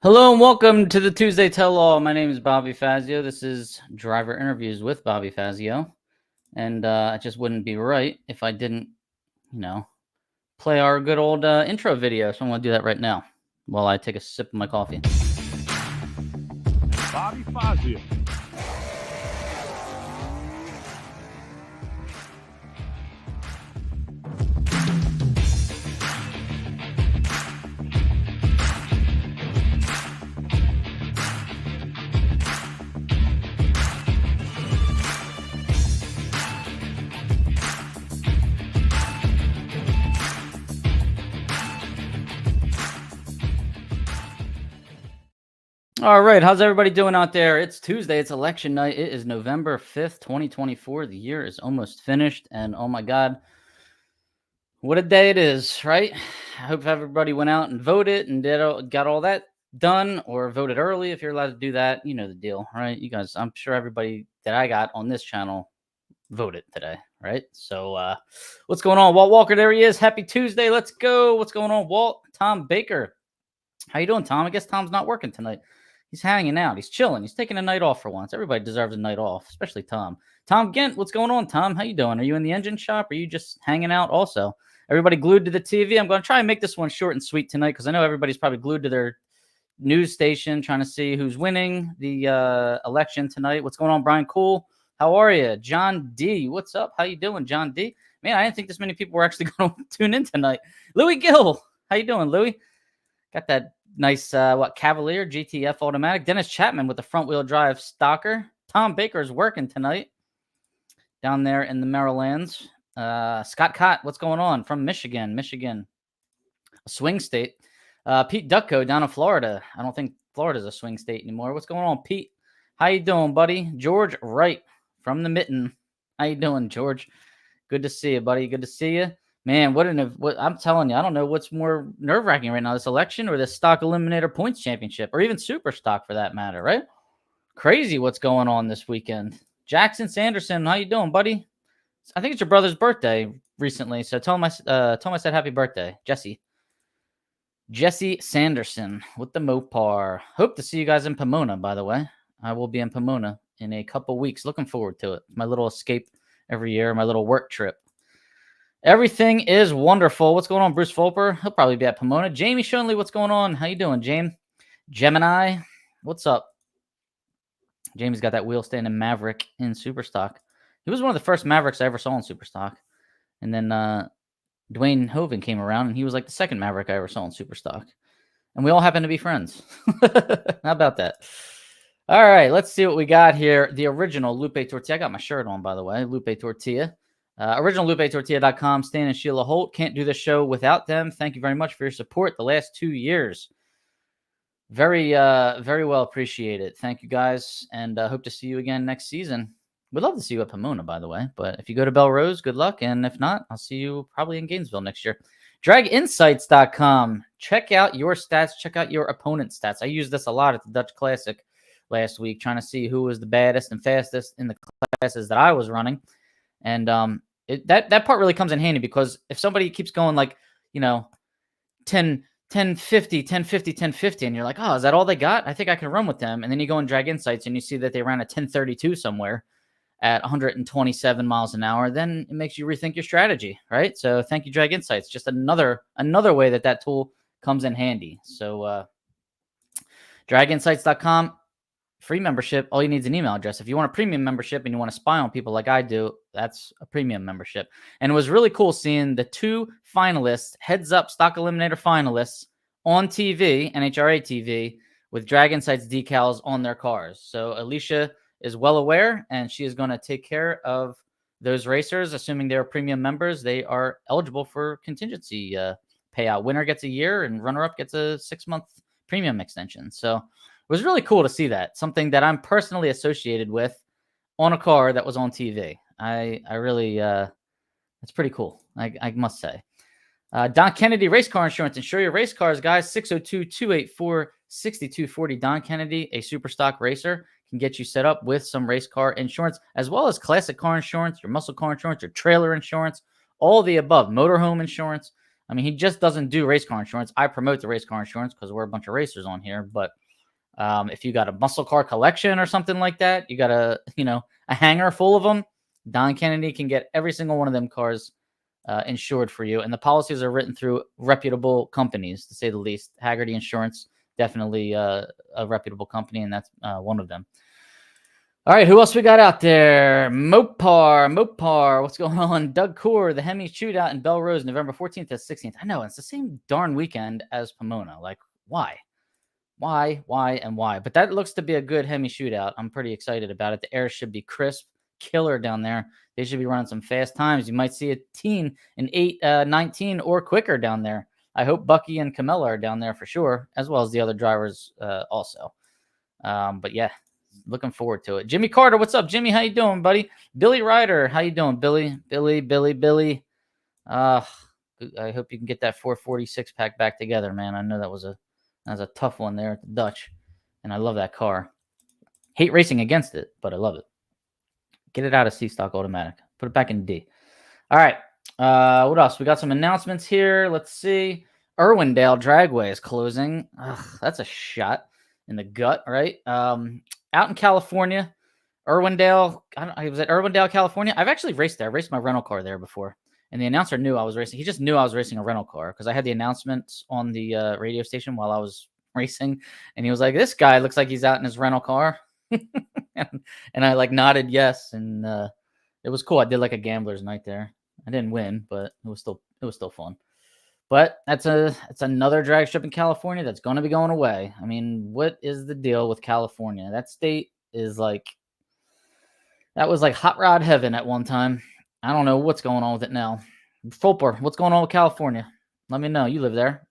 Hello and welcome to the Tuesday Tell-All. My name is Bobby Fazio. This is Driver Interviews with Bobby Fazio. And it just wouldn't be right if I didn't, play our good old intro video. So I'm going to do that right now while I take a sip of my coffee. Bobby Fazio. All right, how's everybody doing out there? It's Tuesday, it's election night. It is November 5th, 2024. The year is almost finished, and oh my God, what a day it is, right? I hope everybody went out and voted and got all that done, or voted early if you're allowed to do that. You know the deal, right? You guys, I'm sure everybody that I got on this channel voted today, right? So what's going on? Walt Walker, there he is. Happy Tuesday. Let's go. What's going on, Walt? Tom Baker. How you doing, Tom? I guess Tom's not working tonight. He's hanging out. He's chilling. He's taking a night off for once. Everybody deserves a night off, especially Tom. Tom Gent, what's going on, Tom? How you doing? Are you in the engine shop? Or are you just hanging out also? Everybody glued to the TV. I'm going to try and make this one short and sweet tonight because I know everybody's probably glued to their news station trying to see who's winning the election tonight. What's going on, Brian Cool? How are you? John D, what's up? How you doing, John D? Man, I didn't think this many people were actually going to tune in tonight. Louis Gill, how you doing, Louis? Got that nice, Cavalier GTF automatic. Dennis Chapman with the front-wheel drive Stalker. Tom Baker is working tonight down there in the Marylands. Scott Cott, what's going on? From Michigan, a swing state. Pete Ducko down in Florida. I don't think Florida's a swing state anymore. What's going on, Pete? How you doing, buddy? George Wright from the Mitten. How you doing, George? Good to see you, buddy. Good to see you. Man, what I'm telling you, I don't know what's more nerve-wracking right now, this election or this stock eliminator points championship, or even super stock for that matter, right? Crazy what's going on this weekend. Jackson Sanderson, how you doing, buddy? I think it's your brother's birthday recently, so tell him I said happy birthday, Jesse. Jesse Sanderson with the Mopar. Hope to see you guys in Pomona, by the way. I will be in Pomona in a couple weeks. Looking forward to it. My little escape every year, my little work trip. Everything is wonderful. What's going on, Bruce Fulper? He'll probably be at Pomona. Jamie Shunley, what's going on? How you doing, James? Gemini, what's up? Jamie's got that wheel standing Maverick in Superstock. He was one of the first Mavericks I ever saw in Superstock. And then Dwayne Hoven came around, and he was like the second Maverick I ever saw in Superstock. And we all happen to be friends. How about that? All right, let's see what we got here. The original Lupe Tortilla. I got my shirt on, by the way. Lupe Tortilla. OriginalLupeTortilla.com. Stan and Sheila Holt. Can't do this show without them. Thank you very much for your support the last 2 years. Very well appreciated. Thank you, guys, and hope to see you again next season. We'd love to see you at Pomona, by the way. But if you go to Belrose, good luck. And if not, I'll see you probably in Gainesville next year. DragInsights.com. Check out your stats. Check out your opponent's stats. I used this a lot at the Dutch Classic last week, trying to see who was the baddest and fastest in the classes that I was running. And that part really comes in handy because if somebody keeps going like, 10, 50, 10, 50, 10, 50, and you're like, oh, is that all they got? I think I can run with them. And then you go and Drag Insights and you see that they ran a 1032 somewhere at 127 miles an hour. Then it makes you rethink your strategy, right? So thank you, Drag Insights. Just another way that tool comes in handy. So draginsights.com. Free membership. All you need is an email address. If you want a premium membership and you want to spy on people like I do, that's a premium membership. And it was really cool seeing the 2 finalists, heads up stock eliminator finalists on TV, NHRA TV, with Drag Insights decals on their cars. So Alicia is well aware, and she is going to take care of those racers. Assuming they're premium members, they are eligible for contingency payout. Winner gets a year, and runner-up gets a 6-month premium extension. So it was really cool to see that. Something that I'm personally associated with on a car that was on TV. I really, it's pretty cool, I must say. Don Kennedy, Race Car Insurance. Insure your race cars, guys. 602-284-6240. Don Kennedy, a super stock racer, can get you set up with some race car insurance, as well as classic car insurance, your muscle car insurance, your trailer insurance, all the above. Motorhome insurance. I mean, he just doesn't do race car insurance. I promote the race car insurance because we're a bunch of racers on here. But if you got a muscle car collection or something like that, you got a hangar full of them, Don Kennedy can get every single one of them cars insured for you. And the policies are written through reputable companies, to say the least. Haggerty Insurance, definitely a reputable company, and that's one of them. All right, who else we got out there? Mopar. What's going on? Doug Core, the Hemi Shootout in Belrose, November 14th to 16th. I know, it's the same darn weekend as Pomona. Like, why? Why? But that looks to be a good Hemi Shootout. I'm pretty excited about it. The air should be crisp, killer down there. They should be running some fast times. You might see a teen in 8:19 or quicker down there. I hope Bucky and Camilla are down there for sure, as well as the other drivers also. But yeah, looking forward to it. Jimmy Carter, what's up, Jimmy? How you doing, buddy? Billy Ryder, how you doing, Billy? Billy. I hope you can get that 446 pack back together, man. I know that was a tough one there at the Dutch, and I love that car. Hate racing against it, but I love it. Get it out of C-Stock Automatic. Put it back in D. All right. What else? We got some announcements here. Let's see. Irwindale Dragway is closing. That's a shot in the gut, right? Out in California, Irwindale. I was at Irwindale, California. I've actually raced there. I raced my rental car there before. And the announcer knew I was racing. He just knew I was racing a rental car because I had the announcements on the radio station while I was racing. And he was like, this guy looks like he's out in his rental car. and I like nodded yes. And it was cool. I did like a gambler's night there. I didn't win, but it was still fun. But it's another drag strip in California that's going to be going away. I mean, what is the deal with California? That state is like, that was like hot rod heaven at one time. I don't know what's going on with it now. Fulper, what's going on with California? Let me know. You live there.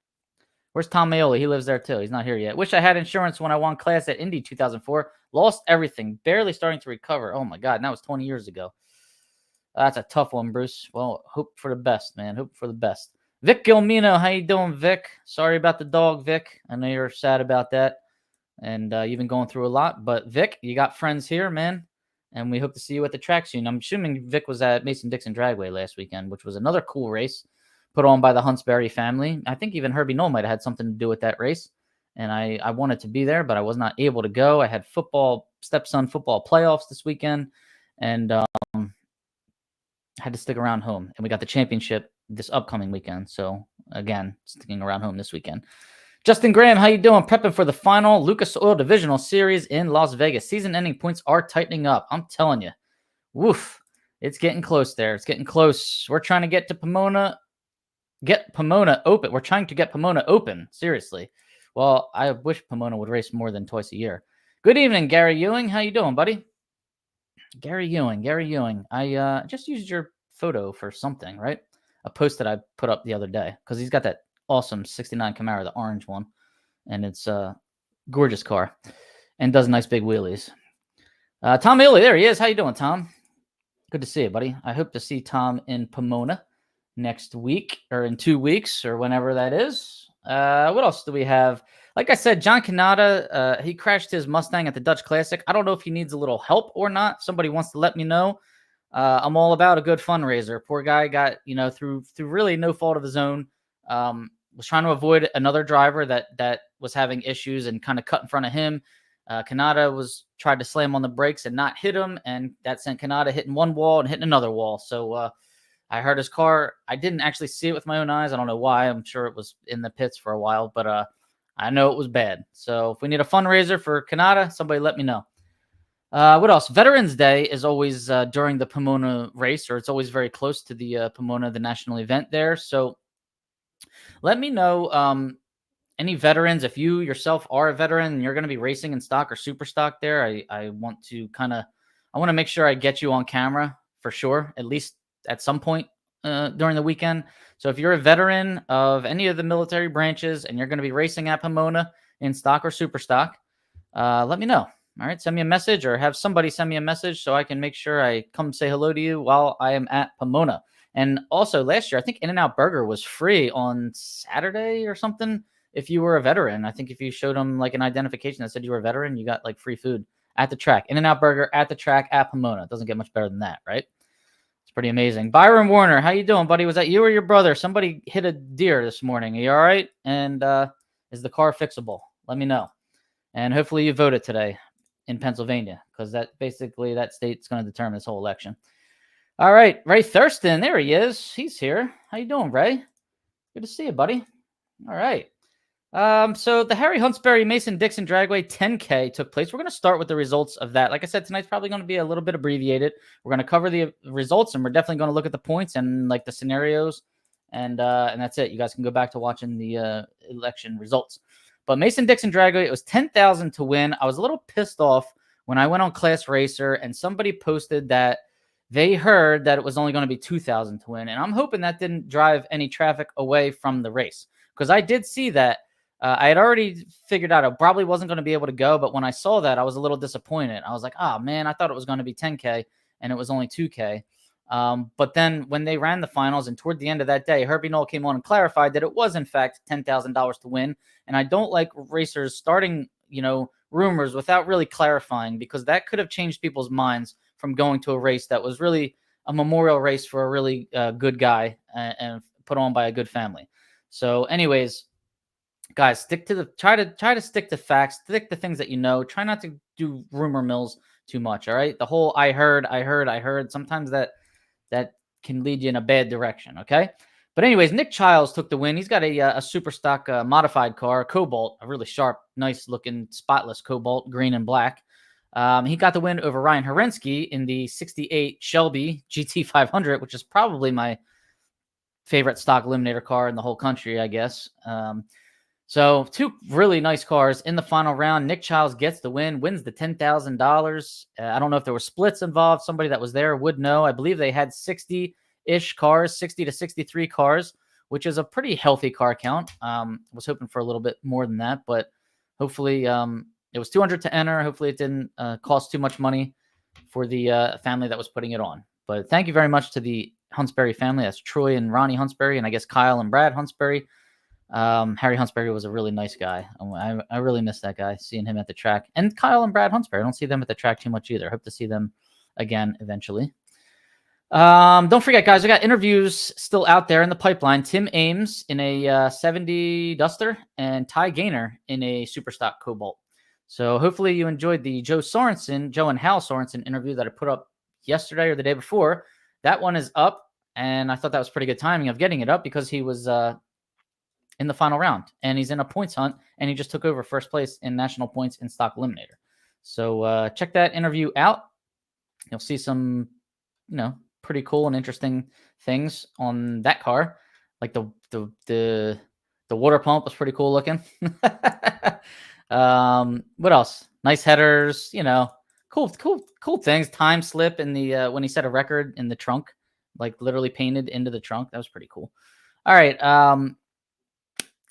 Where's Tom Maioli? He lives there too. He's not here yet. Wish I had insurance when I won class at Indy 2004. Lost everything. Barely starting to recover. Oh my God. And that was 20 years ago. That's a tough one, Bruce. Well, hope for the best, man. Hope for the best. Vic Gilmino, how you doing, Vic? Sorry about the dog, Vic. I know you're sad about that. And you've been going through a lot. But Vic, you got friends here, man. And we hope to see you at the track soon. I'm assuming Vic was at Mason-Dixon Dragway last weekend, which was another cool race put on by the Huntsberry family. I think even Herbie Knoll might have had something to do with that race. And I wanted to be there, but I was not able to go. I had stepson football playoffs this weekend, and had to stick around home. And we got the championship this upcoming weekend. So, again, sticking around home this weekend. Justin Graham, how you doing? Prepping for the final Lucas Oil Divisional Series in Las Vegas. Season-ending points are tightening up. I'm telling you. Woof. It's getting close there. It's getting close. We're trying to get to Pomona. Get Pomona open. We're trying to get Pomona open. Seriously. Well, I wish Pomona would race more than twice a year. Good evening, Gary Ewing. How you doing, buddy? Gary Ewing. I just used your photo for something, right? A post that I put up the other day because he's got that awesome 69 Camaro, the orange one, and it's a gorgeous car and does nice big wheelies. Tom Ely, there he is. How you doing, Tom? Good to see you, buddy. I hope to see Tom in Pomona next week or in 2 weeks or whenever that is. What else do we have? Like I said, John Canada, he crashed his Mustang at the Dutch Classic. I don't know if he needs a little help or not. If somebody wants to let me know. I'm all about a good fundraiser. Poor guy got, through really no fault of his own, was trying to avoid another driver that was having issues and kind of cut in front of him. Kanata tried to slam on the brakes and not hit him, and that sent Kanata hitting one wall and hitting another wall. So I heard his car. I didn't actually see it with my own eyes. I don't know why. I'm sure it was in the pits for a while, but I know it was bad. So if we need a fundraiser for Kanata, somebody let me know. What else? Veterans Day is always during the Pomona race, or it's always very close to the Pomona, the national event there. So let me know any veterans. If you yourself are a veteran and you're going to be racing in stock or super stock there, I want to make sure I get you on camera for sure, at least at some point during the weekend. So if you're a veteran of any of the military branches and you're going to be racing at Pomona in stock or super stock, let me know. All right, send me a message or have somebody send me a message so I can make sure I come say hello to you while I am at Pomona. And also last year, I think In-N-Out Burger was free on Saturday or something. If you were a veteran, I think if you showed them like an identification that said you were a veteran, you got like free food at the track. In-N-Out Burger at the track at Pomona. It doesn't get much better than that, right? It's pretty amazing. Byron Warner, how you doing, buddy? Was that you or your brother? Somebody hit a deer this morning. Are you all right? And is the car fixable? Let me know. And hopefully you voted today in Pennsylvania, because that basically that state's going to determine this whole election. All right, Ray Thurston, there he is. He's here. How you doing, Ray? Good to see you, buddy. All right. So the Harry Huntsberry Mason-Dixon Dragway 10K took place. We're going to start with the results of that. Like I said, tonight's probably going to be a little bit abbreviated. We're going to cover the results, and we're definitely going to look at the points and like the scenarios, and that's it. You guys can go back to watching the election results. But Mason-Dixon Dragway, it was 10,000 to win. I was a little pissed off when I went on Class Racer and somebody posted that they heard that it was only going to be 2,000 to win, and I'm hoping that didn't drive any traffic away from the race, because I did see that. I had already figured out I probably wasn't going to be able to go, but when I saw that, I was a little disappointed. I was like, oh, man, I thought it was going to be 10K, and it was only 2K. But then when they ran the finals, and toward the end of that day, Herbie Knoll came on and clarified that it was, in fact, $10,000 to win. And I don't like racers starting, rumors without really clarifying, because that could have changed people's minds from going to a race that was really a memorial race for a really good guy and put on by a good family. So anyways, guys, try to stick to facts, stick to things that you know. Try not to do rumor mills too much. All right. The whole I heard. Sometimes that can lead you in a bad direction. Okay. But anyways, Nick Childs took the win. He's got a super stock modified car, a Cobalt, a really sharp, nice looking, spotless Cobalt, green and black. He got the win over Ryan Horinsky in the 68 Shelby GT 500, which is probably my favorite stock Eliminator car in the whole country, I guess. So two really nice cars in the final round. Nick Childs gets the win, wins the $10,000. I don't know if there were splits involved. Somebody that was there would know. I believe they had 60-ish cars, 60 to 63 cars, which is a pretty healthy car count. Was hoping for a little bit more than that, but hopefully it was 200 to enter. Hopefully it didn't cost too much money for the family that was putting it on. But thank you very much to the Huntsberry family. That's Troy and Ronnie Huntsberry, and I guess Kyle and Brad Huntsberry. Harry Huntsberry was a really nice guy. I really miss that guy, seeing him at the track. And Kyle and Brad Huntsberry, I don't see them at the track too much either. Hope to see them again eventually. Don't forget, guys, we got interviews still out there in the pipeline. Tim Ames in a 70 Duster and Ty Gaynor in a Superstock Cobalt. So hopefully you enjoyed the Joe and Hal Sorensen interview that I put up yesterday or the day before. That one is up, and I thought that was pretty good timing of getting it up, because he was in the final round, and he's in a points hunt, and he just took over first place in national points in stock Eliminator. So check that interview out. You'll see some, pretty cool and interesting things on that car. Like the water pump was pretty cool looking. What else? Nice headers, cool things. Time slip in the when he set a record in the trunk, like literally painted into the trunk. That was pretty cool. All right.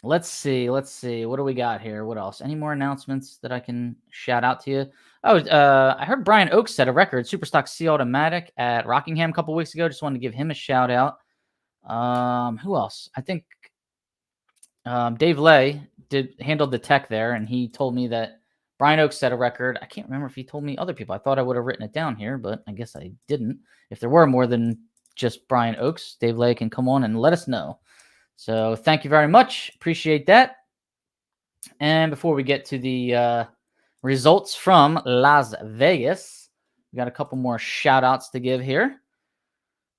Let's see. What do we got here? What else? Any more announcements that I can shout out to you? Oh, I heard Brian Oakes set a record, Superstock C Automatic at Rockingham a couple weeks ago. Just wanted to give him a shout out. Who else? I think Dave Lay handled the tech there, and he told me that Brian Oakes set a record. I can't remember if he told me other people. I thought I would have written it down here, but I guess I didn't. If there were more than just Brian Oakes, Dave Lay can come on and let us know. So thank you very much. Appreciate that. And before we get to the results from Las Vegas, we got a couple more shout outs to give here.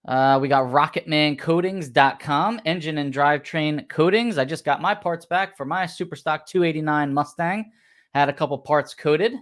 We got RocketmanCoatings.com, engine and drivetrain coatings. I just got my parts back for my Superstock 289 Mustang. Had a couple parts coated.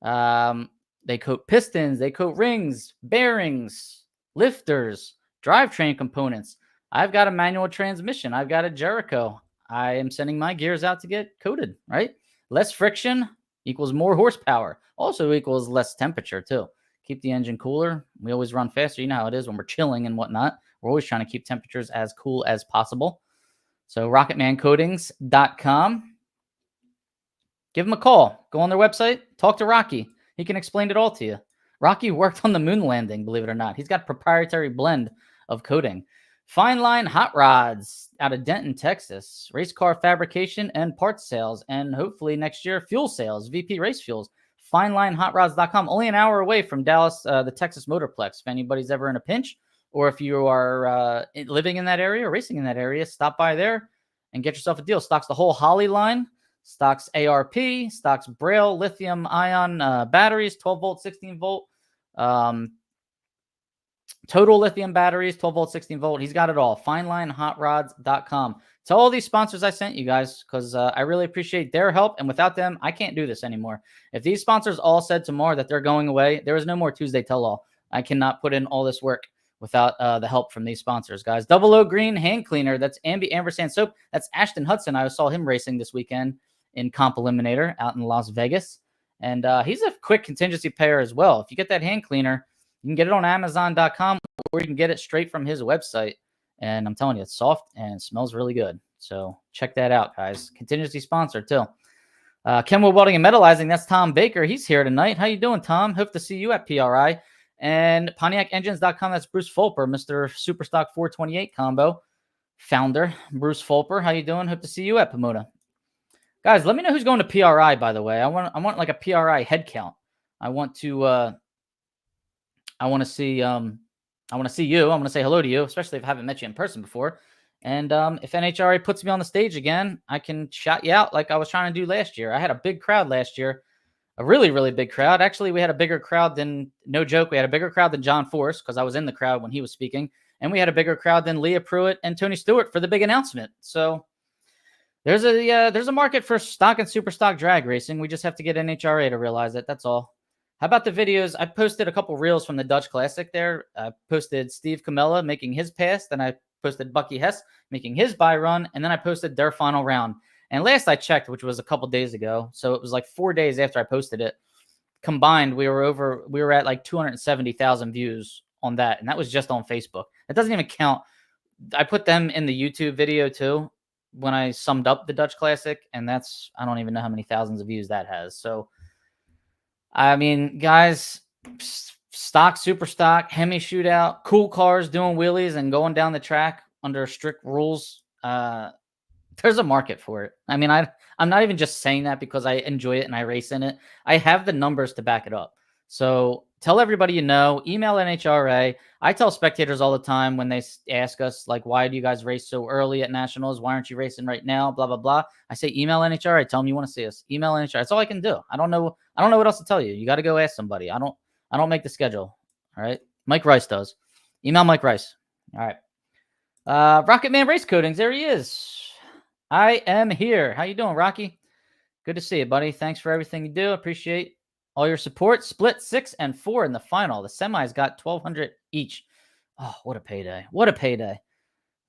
They coat pistons, they coat rings, bearings, lifters, drivetrain components. I've got a manual transmission. I've got a Jericho. I am sending my gears out to get coated, right? Less friction equals more horsepower. Also equals less temperature, too. Keep the engine cooler. We always run faster. You know how it is when we're chilling and whatnot. We're always trying to keep temperatures as cool as possible. So RocketmanCoatings.com. Give them a call. Go on their website. Talk to Rocky. He can explain it all to you. Rocky worked on the moon landing, believe it or not. He's got a proprietary blend of coating. Fine Line Hot Rods out of Denton, Texas. Race car fabrication and parts sales. And hopefully next year, fuel sales. VP Race Fuels. FineLineHotRods.com. Only an hour away from Dallas, the Texas Motorplex. If anybody's ever in a pinch or if you are living in that area or racing in that area, stop by there and get yourself a deal. Stocks the whole Holly line, stocks ARP, stocks Braille lithium ion batteries, 12 volt, 16 volt, total lithium batteries, 12 volt, 16 volt. He's got it all. FineLineHotRods.com. Tell all these sponsors I sent you guys, because I really appreciate their help. And without them, I can't do this anymore. If these sponsors all said tomorrow that they're going away, there is no more Tuesday Tell All. I cannot put in all this work without the help from these sponsors, guys. Double O Green hand cleaner. That's Ambersand soap. That's Ashton Hudson. I saw him racing this weekend in Comp Eliminator out in Las Vegas. And he's a quick contingency payer as well. If you get that hand cleaner, you can get it on Amazon.com, or you can get it straight from his website. And I'm telling you, it's soft and smells really good. So check that out, guys. Contingency sponsor, too. Kenwood Welding and Metallizing, that's Tom Baker. He's here tonight. How you doing, Tom? Hope to see you at PRI. And PontiacEngines.com, that's Bruce Fulper, Mr. Superstock 428 combo founder. Bruce Fulper, how you doing? Hope to see you at Pomona. Guys, let me know who's going to PRI, by the way. I want like a PRI head count. I want to see you. I want to say hello to you, especially if I haven't met you in person before. And if NHRA puts me on the stage again, I can shout you out like I was trying to do last year. I had a big crowd last year, a really, really big crowd. Actually, we had a bigger crowd than, no joke, we had a bigger crowd than John Force, because I was in the crowd when he was speaking. And we had a bigger crowd than Leah Pruitt and Tony Stewart for the big announcement. So there's a market for stock and super stock drag racing. We just have to get NHRA to realize it. That's all. How about the videos? I posted a couple reels from the Dutch Classic there. I posted Steve Camella making his pass. Then I posted Bucky Hess making his bye run. And then I posted their final round. And last I checked, which was a couple days ago, so it was like 4 days after I posted it, combined, we were at like 270,000 views on that. And that was just on Facebook. It doesn't even count. I put them in the YouTube video too when I summed up the Dutch Classic. And that's, I don't even know how many thousands of views that has. So I mean, guys, stock, super stock, Hemi shootout, cool cars doing wheelies and going down the track under strict rules. There's a market for it. I mean, I'm not even just saying that because I enjoy it and I race in it. I have the numbers to back it up. So tell everybody you know, email NHRA. I tell spectators all the time when they ask us, like, why do you guys race so early at Nationals? Why aren't you racing right now? Blah, blah, blah. I say, email NHRA. Tell them you want to see us. Email NHRA. That's all I can do. I don't know what else to tell you. You got to go ask somebody. I don't make the schedule. All right. Mike Rice does. Email Mike Rice. All right. Rocket Man Race Coatings. There he is. I am here. How you doing, Rocky? Good to see you, buddy. Thanks for everything you do. Appreciate all your support. Split 6 and 4 in the final. The semis got 1,200 each. Oh, what a payday. What a payday.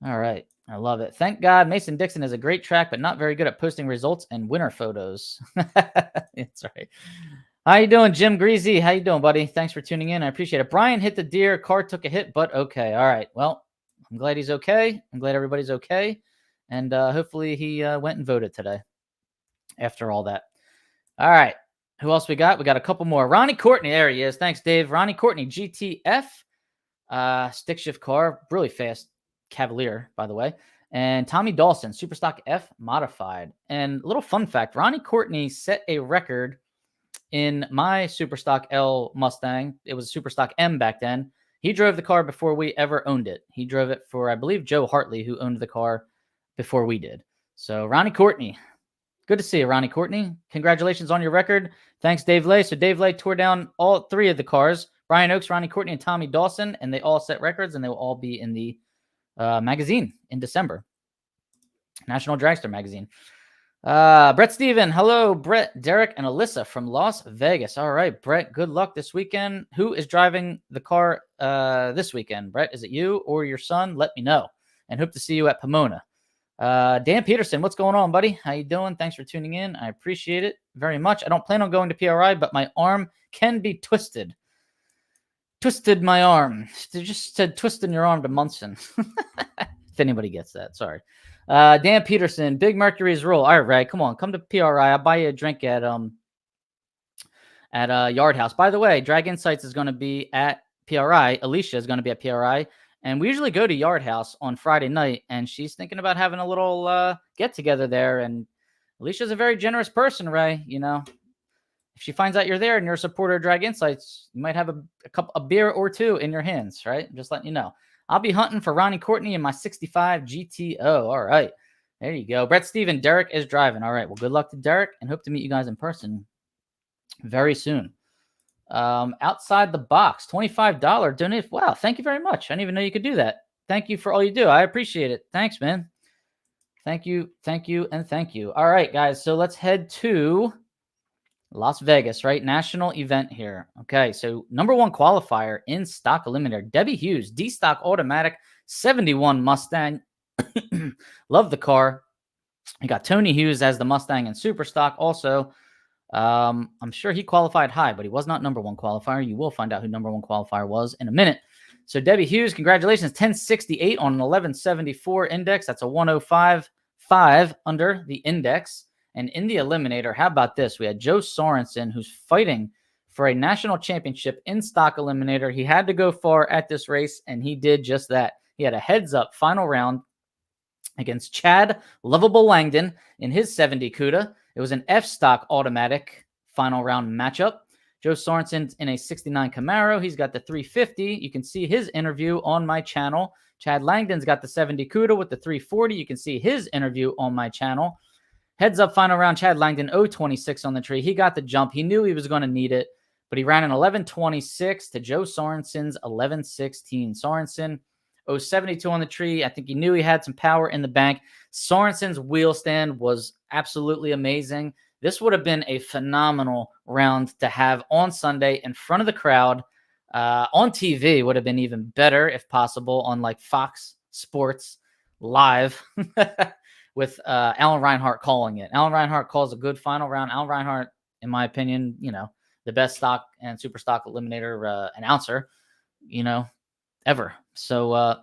All right. I love it. Thank God Mason Dixon is a great track, but not very good at posting results and winner photos. That's right. How you doing, Jim Greasy? How you doing, buddy? Thanks for tuning in. I appreciate it. Brian hit the deer. Car took a hit, but okay. All right. Well, I'm glad he's okay. I'm glad everybody's okay. And hopefully he went and voted today after all that. All right. Who else we got? We got a couple more. Ronnie Courtney. There he is. Thanks, Dave. Ronnie Courtney, GTF. Stick shift car. Really fast Cavalier, by the way. And Tommy Dawson, Superstock F modified. And a little fun fact, Ronnie Courtney set a record in my Superstock L Mustang. It was a Superstock M back then. He drove the car before we ever owned it. He drove it for, I believe, Joe Hartley, who owned the car before we did. So Ronnie Courtney, good to see you, Ronnie Courtney. Congratulations on your record. Thanks, Dave Lay. So Dave Lay tore down all 3 of the cars, Brian Oakes, Ronnie Courtney, and Tommy Dawson, and they all set records, and they will all be in the magazine in December. National Dragster magazine. Brett Steven. Hello, Brett, Derek, and Alyssa from Las Vegas. All right, Brett, good luck this weekend. Who is driving the car this weekend? Brett, is it you or your son? Let me know. And hope to see you at Pomona. Dan Peterson, what's going on, buddy? How you doing? Thanks for tuning in. I appreciate it very much. I don't plan on going to PRI, but my arm can be twisted. Twisted my arm. Just said twisting your arm to Munson. If anybody gets that, sorry. Dan Peterson, Big Mercury's rule. All right, Ray, come on, come to PRI. I'll buy you a drink at Yard House. By the way, Drag Insights is going to be at PRI. Alicia is going to be at PRI. And we usually go to Yard House on Friday night, and she's thinking about having a little get-together there. And Alicia's a very generous person, Ray. You know, if she finds out you're there and you're a supporter of Drag Insights, you might have a beer or 2 in your hands, right? Just letting you know. I'll be hunting for Ronnie Courtney in my 65 GTO. All right. There you go. Brett Steven, Derek is driving. All right. Well, good luck to Derek and hope to meet you guys in person very soon. Outside the box, $25 donate. Wow. Thank you very much. I didn't even know you could do that. Thank you for all you do. I appreciate it. Thanks, man. Thank you. Thank you. And thank you. All right, guys. So let's head to Las Vegas, right? National event here. Okay, so number one qualifier in stock eliminator, Debbie Hughes, D-Stock Automatic 71 Mustang. Love the car. You got Tony Hughes as the Mustang and Super Stock also. I'm sure he qualified high, but he was not number one qualifier. You will find out who number one qualifier was in a minute. So Debbie Hughes, congratulations, 1068 on an 1174 index. That's a 105.5 under the index. And in the eliminator, how about this? We had Joe Sorensen, who's fighting for a national championship in stock eliminator. He had to go far at this race, and he did just that. He had a heads-up final round against Chad Lovable Langdon in his 70 CUDA. It was an F-Stock automatic final round matchup. Joe Sorensen's in a 69 Camaro. He's got the 350. You can see his interview on my channel. Chad Langdon's got the 70 CUDA with the 340. You can see his interview on my channel. Heads up final round, Chad Langdon, 026 on the tree. He got the jump. He knew he was going to need it, but he ran an 1126 to Joe Sorensen's 1116. Sorensen, 072 on the tree. I think he knew he had some power in the bank. Sorensen's wheel stand was absolutely amazing. This would have been a phenomenal round to have on Sunday in front of the crowd. On TV would have been even better if possible on like Fox Sports Live. With Alan Reinhart calling it. Alan Reinhart calls a good final round. Alan Reinhart, in my opinion, the best stock and super stock eliminator announcer, ever. So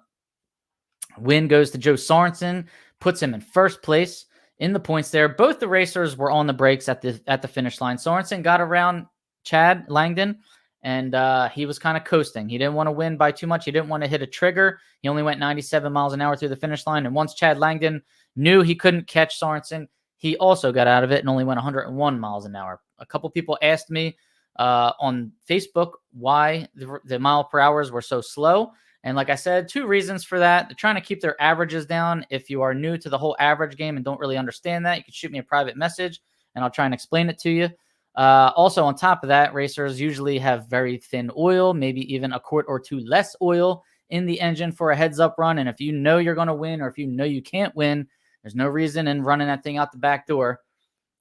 win goes to Joe Sorensen, puts him in first place in the points there. Both the racers were on the brakes at the finish line. Sorensen got around Chad Langdon, and he was kind of coasting. He didn't want to win by too much. He didn't want to hit a trigger. He only went 97 miles an hour through the finish line. And once Chad Langdon knew he couldn't catch Sorensen, he also got out of it and only went 101 miles an hour. A couple people asked me on Facebook why the mile per hours were so slow. And like I said, two reasons for that. They're trying to keep their averages down. If you are new to the whole average game and don't really understand that, you can shoot me a private message and I'll try and explain it to you. Also, on top of that, racers usually have very thin oil, maybe even a quart or two less oil in the engine for a heads-up run. And if you know you're going to win or if you know you can't win, there's no reason in running that thing out the back door.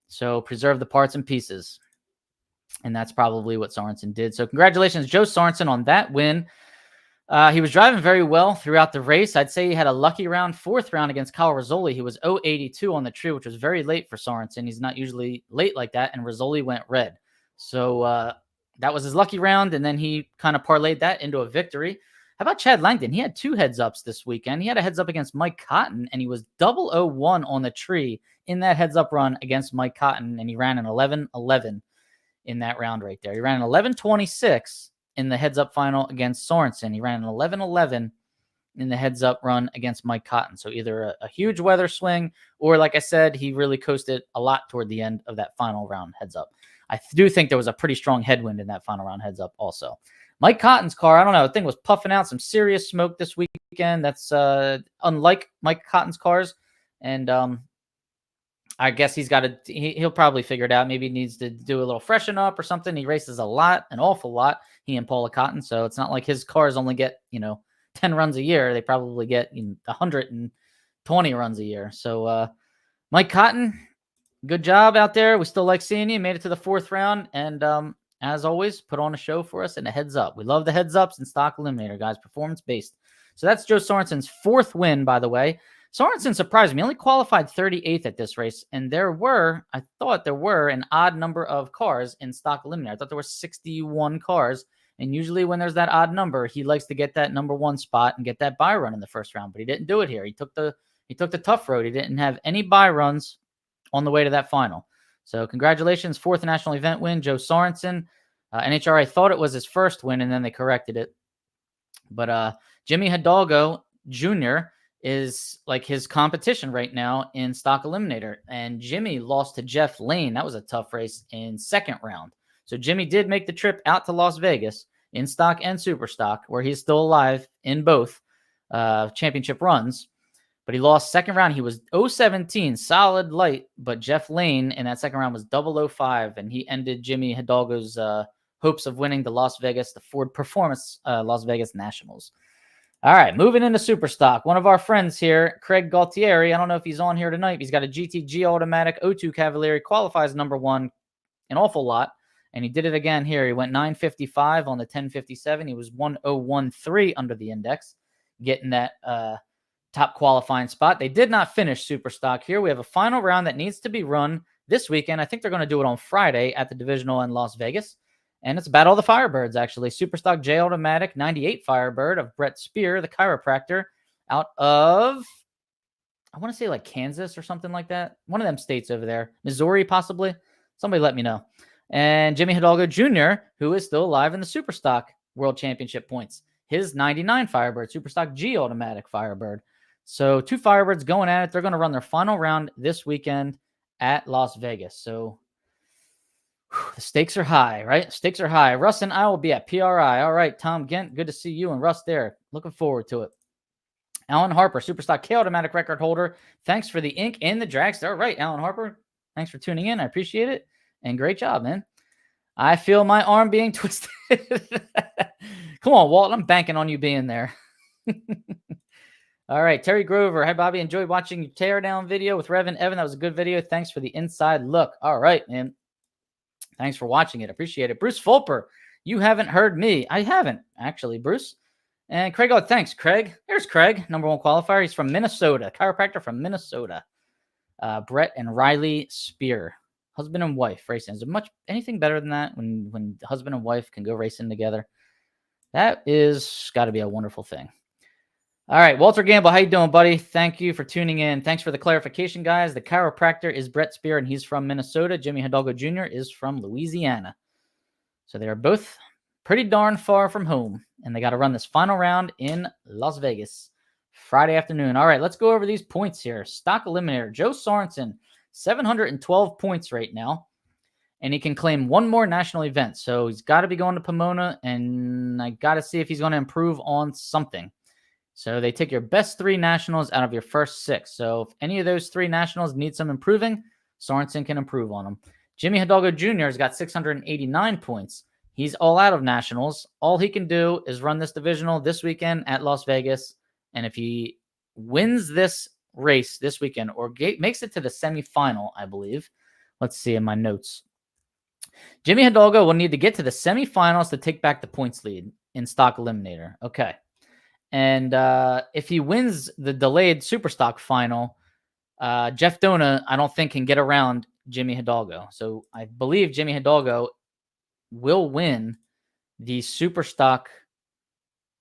So preserve the parts and pieces. And that's probably what Sorensen did. So congratulations, Joe Sorensen, on that win. He was driving very well throughout the race. I'd say he had a lucky round, fourth round against Kyle Rizzoli. He was 082 on the tree, which was very late for Sorensen. He's not usually late like that, and Rizzoli went red. So that was his lucky round, and then he kind of parlayed that into a victory. How about Chad Langdon? He had two heads-ups this weekend. He had a heads-up against Mike Cotton, and he was 001 on the tree in that heads-up run against Mike Cotton, and he ran an 11:11 in that round right there. He ran an 11:26 in the heads-up final against Sorensen. He ran an 11:11 in the heads-up run against Mike Cotton. So either a huge weather swing or, like I said, he really coasted a lot toward the end of that final round heads-up. I do think there was a pretty strong headwind in that final round heads-up also. Mike Cotton's car, I don't know, the thing was puffing out some serious smoke this weekend. That's unlike Mike Cotton's cars. And I guess he'll probably figure it out. Maybe he needs to do a little freshen up or something. He races a lot, an awful lot, he and Paula Cotton. So it's not like his cars only get, 10 runs a year. They probably get 120 runs a year. So Mike Cotton, good job out there. We still like seeing you. Made it to the fourth round. And as always, put on a show for us and a heads up. We love the heads ups and stock eliminator, guys, performance based. So that's Joe Sorensen's fourth win, by the way. Sorensen surprised me. He only qualified 38th at this race, and I thought there were an odd number of cars in stock eliminator. I thought there were 61 cars, and usually when there's that odd number, he likes to get that number one spot and get that bye run in the first round, but he didn't do it here. He took the tough road. He didn't have any bye runs on the way to that final. So congratulations, fourth national event win, Joe Sorensen. NHRA thought it was his first win, and then they corrected it. But Jimmy Hidalgo Jr. is like his competition right now in stock eliminator. And Jimmy lost to Jeff Lane. That was a tough race in second round. So Jimmy did make the trip out to Las Vegas in stock and super stock, where he's still alive in both. championship runs. But he lost second round. He was 017, solid light. But Jeff Lane in that second round was 005, and he ended Jimmy Hidalgo's hopes of winning the Ford Performance Las Vegas Nationals. All right, moving into Superstock. One of our friends here, Craig Galtieri. I don't know if he's on here tonight. He's got a GTG automatic 02 Cavalieri, qualifies number one an awful lot. And he did it again here. He went 955 on the 1057. He was 1013 under the index, getting that top qualifying spot. They did not finish Superstock here. We have a final round that needs to be run this weekend. I think they're going to do it on Friday at the Divisional in Las Vegas. And it's Battle of the Firebirds, actually. Superstock J Automatic 98 Firebird of Brett Spear, the chiropractor, out of, I want to say like Kansas or something like that. One of them states over there. Missouri, possibly. Somebody let me know. And Jimmy Hidalgo Jr., who is still alive in the Superstock World Championship points. His 99 Firebird, Superstock G Automatic Firebird. So 2 Firebirds going at it. They're going to run their final round this weekend at Las Vegas. So the stakes are high, right? Stakes are high. Russ and I will be at PRI. All right, Tom Gent, good to see you and Russ there. Looking forward to it. Alan Harper, Superstock K Automatic record holder. Thanks for the ink and the dragster. All right, Alan Harper, thanks for tuning in. I appreciate it. And great job, man. I feel my arm being twisted. Come on, Walt. I'm banking on you being there. All right, Terry Grover. Hi, Bobby. Enjoyed watching your teardown video with Rev and Evan. That was a good video. Thanks for the inside look. All right, man. Thanks for watching it. Appreciate it. Bruce Fulper. You haven't heard me. I haven't, actually, Bruce. And Craig, oh, thanks, Craig. There's Craig, number one qualifier. He's from Minnesota, chiropractor from Minnesota. Brett and Riley Spear, husband and wife racing. Is there anything better than that when husband and wife can go racing together? That is got to be a wonderful thing. All right, Walter Gamble, how you doing, buddy? Thank you for tuning in. Thanks for the clarification, guys. The chiropractor is Brett Spear, and he's from Minnesota. Jimmy Hidalgo Jr. is from Louisiana. So they are both pretty darn far from home, and they got to run this final round in Las Vegas Friday afternoon. All right, let's go over these points here. Stock Eliminator, Joe Sorensen, 712 points right now, and he can claim one more national event. So he's got to be going to Pomona, and I got to see if he's going to improve on something. So they take your best 3 nationals out of your first 6. So if any of those 3 nationals need some improving, Sorensen can improve on them. Jimmy Hidalgo Jr. has got 689 points. He's all out of nationals. All he can do is run this divisional this weekend at Las Vegas. And if he wins this race this weekend or makes it to the semifinal, I believe. Let's see in my notes. Jimmy Hidalgo will need to get to the semifinals to take back the points lead in Stock Eliminator. Okay. And if he wins the delayed Superstock final, Jeff Dona, I don't think, can get around Jimmy Hidalgo. So I believe Jimmy Hidalgo will win the Superstock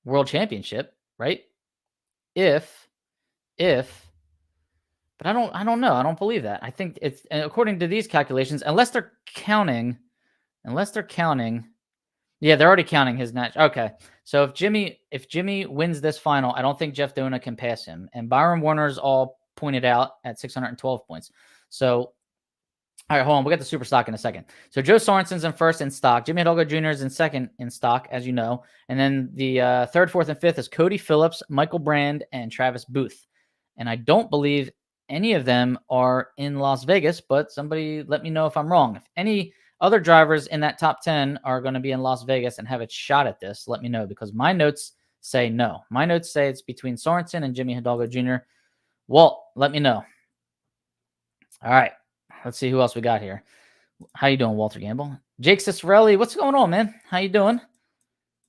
World Championship, right? But I don't know. I don't believe that. I think it's, according to these calculations, unless they're counting, yeah, they're already counting his match. Okay. So if Jimmy wins this final, I don't think Jeff Dona can pass him. And Byron Warner's all pointed out at 612 points. So, all right, hold on. We'll get the super stock in a second. So Joe Sorensen's in first in stock. Jimmy Hidalgo Jr. is in second in stock, as you know. And then the third, fourth, and fifth is Cody Phillips, Michael Brand, and Travis Booth. And I don't believe any of them are in Las Vegas, but somebody let me know if I'm wrong. If any other drivers in that top 10 are going to be in Las Vegas and have a shot at this, let me know, because my notes say no. My notes say it's between Sorensen and Jimmy Hidalgo Jr. Walt, let me know. All right. Let's see who else we got here. How you doing, Walter Gamble? Jake Cicerelli, what's going on, man? How you doing?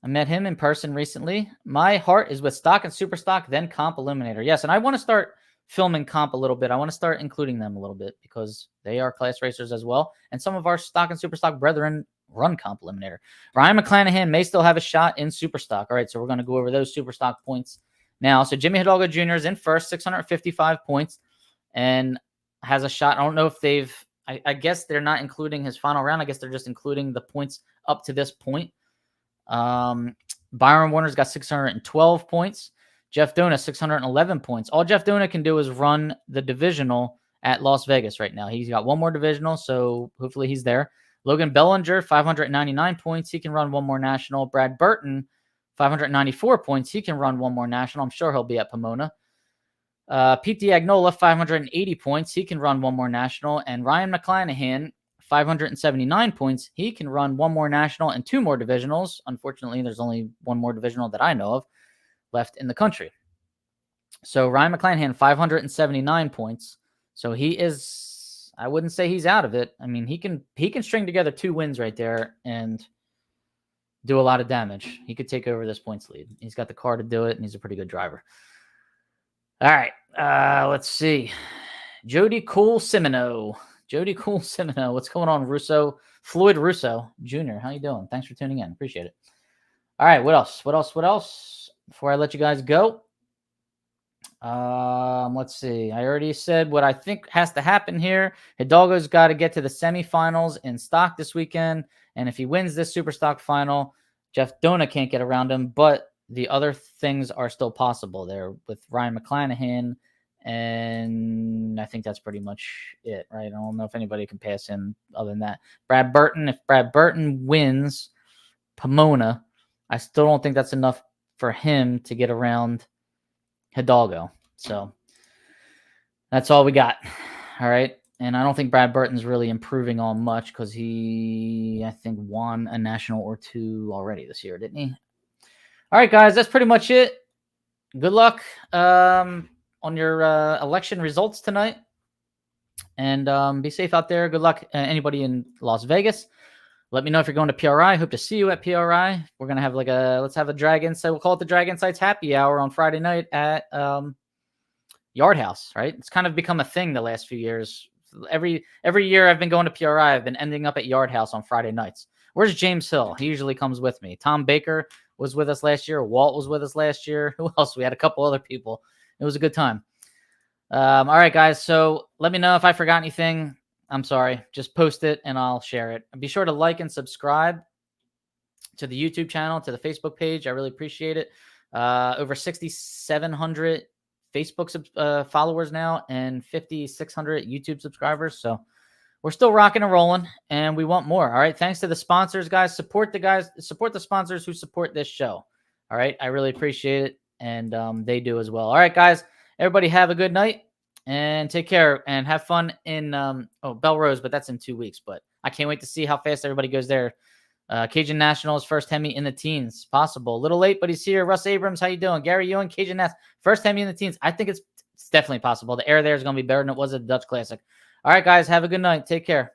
I met him in person recently. My heart is with stock and super stock, then comp eliminator. Yes, and I want to start filming comp a little bit. I want to start including them a little bit because they are class racers as well. And some of our stock and super stock brethren run comp eliminator. Ryan McClanahan may still have a shot in super stock. All right, so we're going to go over those super stock points now. So Jimmy Hidalgo Jr. is in first, 655 points, and has a shot. I don't know if they've, I guess they're not including his final round. I guess they're just including the points up to this point. Byron Warner's got 612 points. Jeff Dona, 611 points. All Jeff Dona can do is run the divisional at Las Vegas right now. He's got one more divisional, so hopefully he's there. Logan Bellinger, 599 points. He can run one more national. Brad Burton 594 points. He can run one more national. I'm sure he'll be at Pomona. Pete Diagnola, 580 points. He can run one more national. And Ryan McClanahan, 579 points. He can run one more national and 2 more divisionals. Unfortunately, there's only 1 more divisional that I know of left in the country. So Ryan McClanahan, 579 points. So he is, I wouldn't say he's out of it. I mean, he can string together 2 wins right there and do a lot of damage. He could take over this points lead. He's got the car to do it, and he's a pretty good driver. All right, let's see. Jody Cool Simino. What's going on, Russo? Floyd Russo Jr., how you doing? Thanks for tuning in. Appreciate it. All right, what else? Before I let you guys go, let's see. I already said what I think has to happen here. Hidalgo's got to get to the semifinals in stock this weekend, and if he wins this super stock final, Jeff Dona can't get around him, but the other things are still possible there with Ryan McClanahan, and I think that's pretty much it, right? I don't know if anybody can pass him other than that. Brad Burton, if Brad Burton wins Pomona, I still don't think that's enough for him to get around Hidalgo. So that's all we got. All right. And I don't think Brad Burton's really improving on much because he, I think, won a national or 2 already this year, didn't he? All right, guys, that's pretty much it. Good luck on your election results tonight. And be safe out there. Good luck, anybody in Las Vegas. Let me know if you're going to PRI. Hope to see you at PRI. We're going to have let's have a Drag Insight. We'll call it the Drag Insights Happy Hour on Friday night at Yard House, right? It's kind of become a thing the last few years. Every year I've been going to PRI, I've been ending up at Yard House on Friday nights. Where's James Hill? He usually comes with me. Tom Baker was with us last year. Walt was with us last year. Who else? We had a couple other people. It was a good time. All right, guys. So let me know if I forgot anything. I'm sorry. Just post it and I'll share it. And be sure to like and subscribe to the YouTube channel, to the Facebook page. I really appreciate it. Over 6,700 Facebook followers now and 5,600 YouTube subscribers. So we're still rocking and rolling and we want more. All right. Thanks to the sponsors, guys. Support the sponsors who support this show. All right. I really appreciate it. And they do as well. All right, guys. Everybody have a good night. And take care and have fun in Belrose, but that's in 2 weeks. But I can't wait to see how fast everybody goes there. Cajun Nationals, first Hemi in the teens. Possible. A little late, but he's here. Russ Abrams, how you doing? Gary Ewing, Cajun Nats, first Hemi in the teens. I think it's definitely possible. The air there is going to be better than it was at the Dutch Classic. All right, guys, have a good night. Take care.